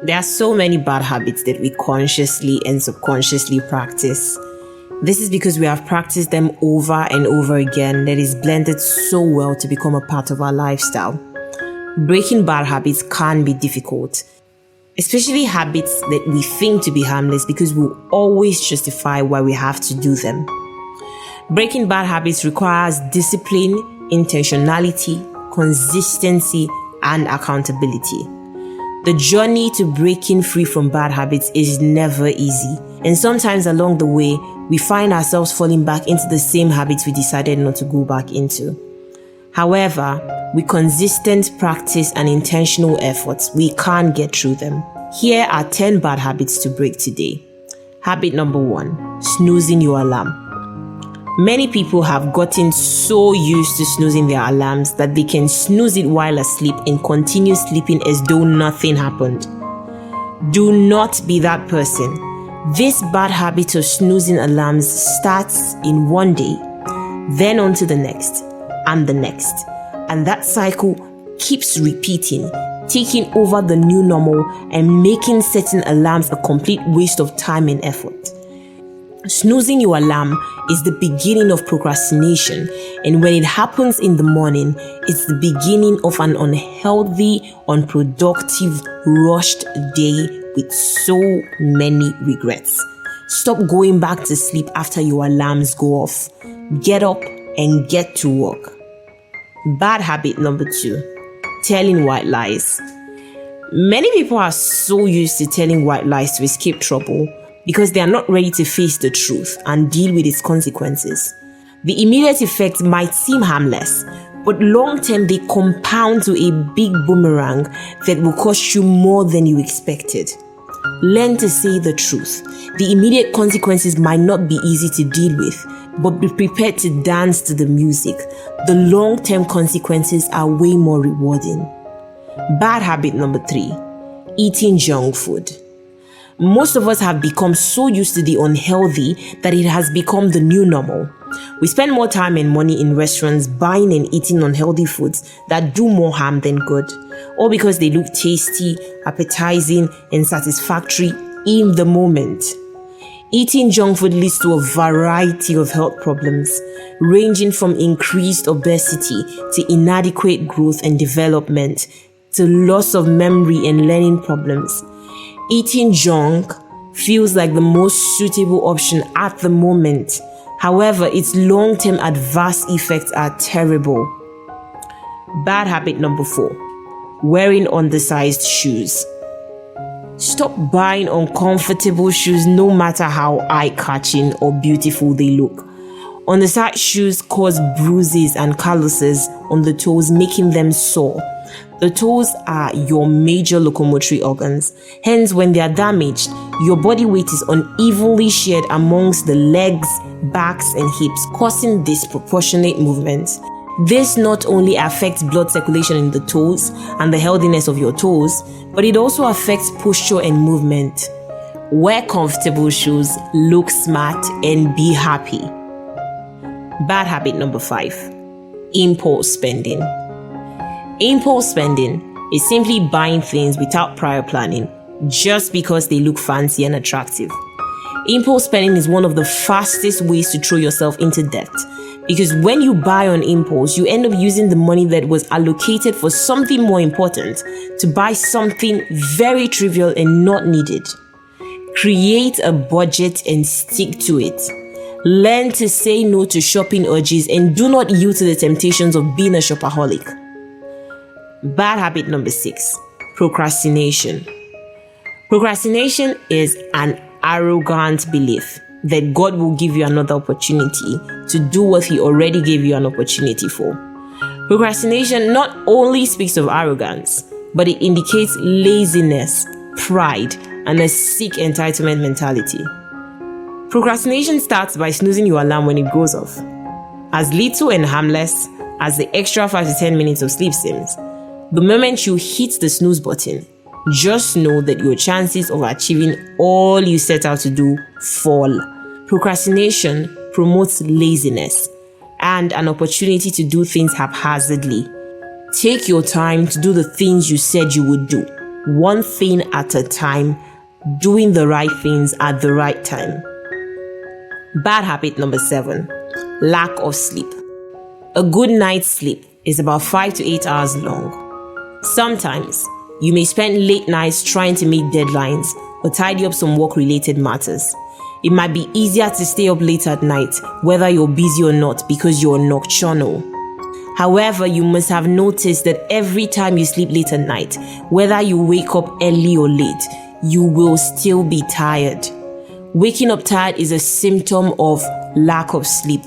There are so many bad habits that we consciously and subconsciously practice. This is because we have practiced them over and over again that is blended so well to become a part of our lifestyle. Breaking bad habits can be difficult, especially habits that we think to be harmless because we'll always justify why we have to do them. Breaking bad habits requires discipline, intentionality, consistency, and accountability. The journey to breaking free from bad habits is never easy, and sometimes along the way, we find ourselves falling back into the same habits we decided not to go back into. However, with consistent practice and intentional efforts, we can get through them. Here are 10 bad habits to break today. Habit number 1, snoozing your alarm. Many people have gotten so used to snoozing their alarms that they can snooze it while asleep and continue sleeping as though nothing happened. Do not be that person. This bad habit of snoozing alarms starts in one day, then on to the next, and the next. And that cycle keeps repeating, taking over the new normal and making setting alarms a complete waste of time and effort. Snoozing your alarm is the beginning of procrastination, and when it happens in the morning, it's the beginning of an unhealthy, unproductive, rushed day with so many regrets. Stop going back to sleep after your alarms go off. Get up and get to work. Bad habit number 2, telling white lies. Many people are so used to telling white lies to escape trouble because they are not ready to face the truth and deal with its consequences. The immediate effect might seem harmless, but long-term they compound to a big boomerang that will cost you more than you expected. Learn to say the truth. The immediate consequences might not be easy to deal with, but be prepared to dance to the music. The long-term consequences are way more rewarding. Bad habit number 3, eating junk food. Most of us have become so used to the unhealthy that it has become the new normal. We spend more time and money in restaurants buying and eating unhealthy foods that do more harm than good, all because they look tasty, appetizing, and satisfactory in the moment. Eating junk food leads to a variety of health problems, ranging from increased obesity to inadequate growth and development, to loss of memory and learning problems. Eating junk feels like the most suitable option at the moment. However, its long-term adverse effects are terrible. Bad habit number 4, wearing undersized shoes. Stop buying uncomfortable shoes no matter how eye-catching or beautiful they look. Undersized shoes cause bruises and calluses on the toes, making them sore. The toes are your major locomotory organs. Hence, when they are damaged, your body weight is unevenly shared amongst the legs, backs, and hips, causing disproportionate movements. This not only affects blood circulation in the toes and the healthiness of your toes, but it also affects posture and movement. Wear comfortable shoes, look smart, and be happy. Bad habit number 5, impulse spending. Impulse spending is simply buying things without prior planning just because they look fancy and attractive. Impulse spending is one of the fastest ways to throw yourself into debt, because when you buy on impulse, you end up using the money that was allocated for something more important to buy something very trivial and not needed. Create a budget and stick to it. Learn to say no to shopping urges and do not yield to the temptations of being a shopaholic. Bad habit number 6, procrastination. Procrastination is an arrogant belief that God will give you another opportunity to do what He already gave you an opportunity for. Procrastination not only speaks of arrogance, but it indicates laziness, pride, and a sick entitlement mentality. Procrastination starts by snoozing your alarm when it goes off. As little and harmless as the extra 5 to 10 minutes of sleep seems, the moment you hit the snooze button, just know that your chances of achieving all you set out to do fall. Procrastination promotes laziness and an opportunity to do things haphazardly. Take your time to do the things you said you would do. one thing at a time, doing the right things at the right time. Bad habit number 7, lack of sleep. A good night's sleep is about 5 to 8 hours long. Sometimes, you may spend late nights trying to meet deadlines or tidy up some work-related matters. It might be easier to stay up late at night, whether you're busy or not, because you're nocturnal. However, you must have noticed that every time you sleep late at night, whether you wake up early or late, you will still be tired. Waking up tired is a symptom of lack of sleep.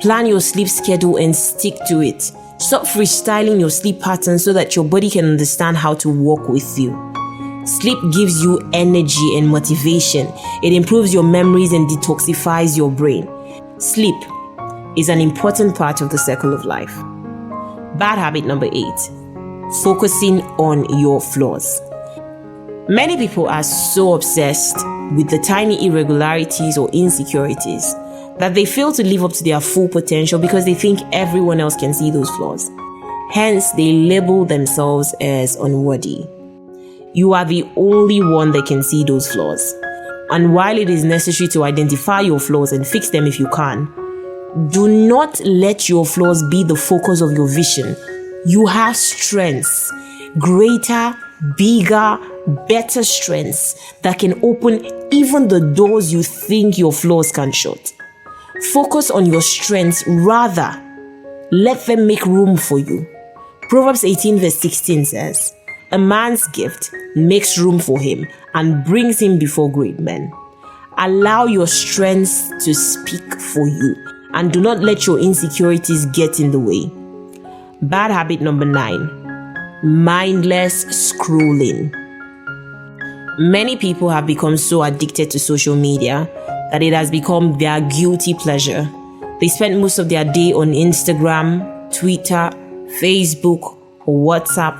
Plan your sleep schedule and stick to it. Stop freestyling your sleep pattern so that your body can understand how to work with you. Sleep gives you energy and motivation. It improves your memories and detoxifies your brain. Sleep is an important part of the circle of life. Bad habit number 8, focusing on your flaws. Many people are so obsessed with the tiny irregularities or insecurities that they fail to live up to their full potential because they think everyone else can see those flaws. Hence, they label themselves as unworthy. You are the only one that can see those flaws. And while it is necessary to identify your flaws and fix them if you can, do not let your flaws be the focus of your vision. You have strengths, greater, bigger, better strengths that can open even the doors you think your flaws can shut. Focus on your strengths, rather, let them make room for you. Proverbs 18 verse 16 says, "A man's gift makes room for him and brings him before great men." Allow your strengths to speak for you and do not let your insecurities get in the way. Bad habit number 9, mindless scrolling. Many people have become so addicted to social media that it has become their guilty pleasure. They spend most of their day on Instagram, Twitter, Facebook, or WhatsApp.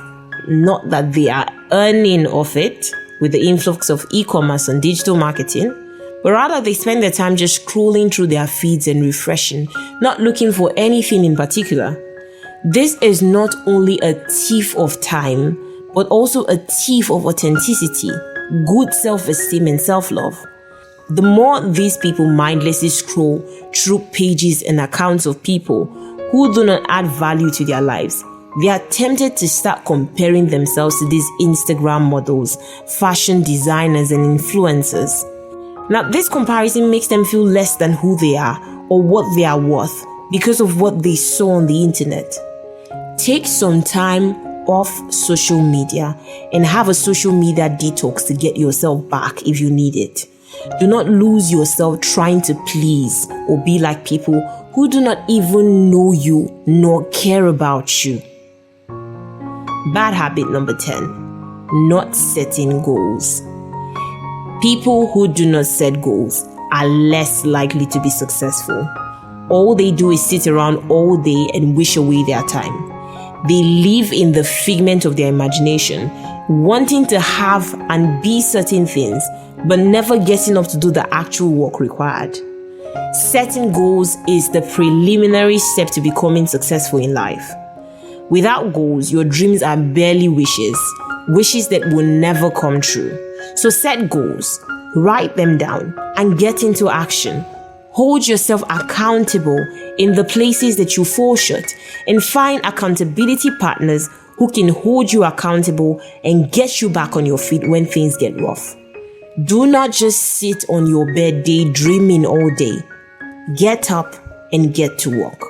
Not that they are earning off it with the influx of e-commerce and digital marketing, but rather they spend their time just scrolling through their feeds and refreshing, not looking for anything in particular. This is not only a thief of time, but also a thief of authenticity, good self-esteem and self-love. The more these people mindlessly scroll through pages and accounts of people who do not add value to their lives, they are tempted to start comparing themselves to these Instagram models, fashion designers, and influencers. Now, this comparison makes them feel less than who they are or what they are worth because of what they saw on the internet. Take some time off social media and have a social media detox to get yourself back if you need it. Do not lose yourself trying to please or be like people who do not even know you nor care about you. Bad habit number 10, not setting goals. People who do not set goals are less likely to be successful. All they do is sit around all day and wish away their time. They live in the figment of their imagination, wanting to have and be certain things, but never getting up to do the actual work required. Setting goals is the preliminary step to becoming successful in life. Without goals, your dreams are barely wishes that will never come true. So set goals, write them down, and get into action. Hold yourself accountable in the places that you fall short, and find accountability partners who can hold you accountable and get you back on your feet when things get rough. Do not just sit on your bed daydreaming all day. Get up and get to work.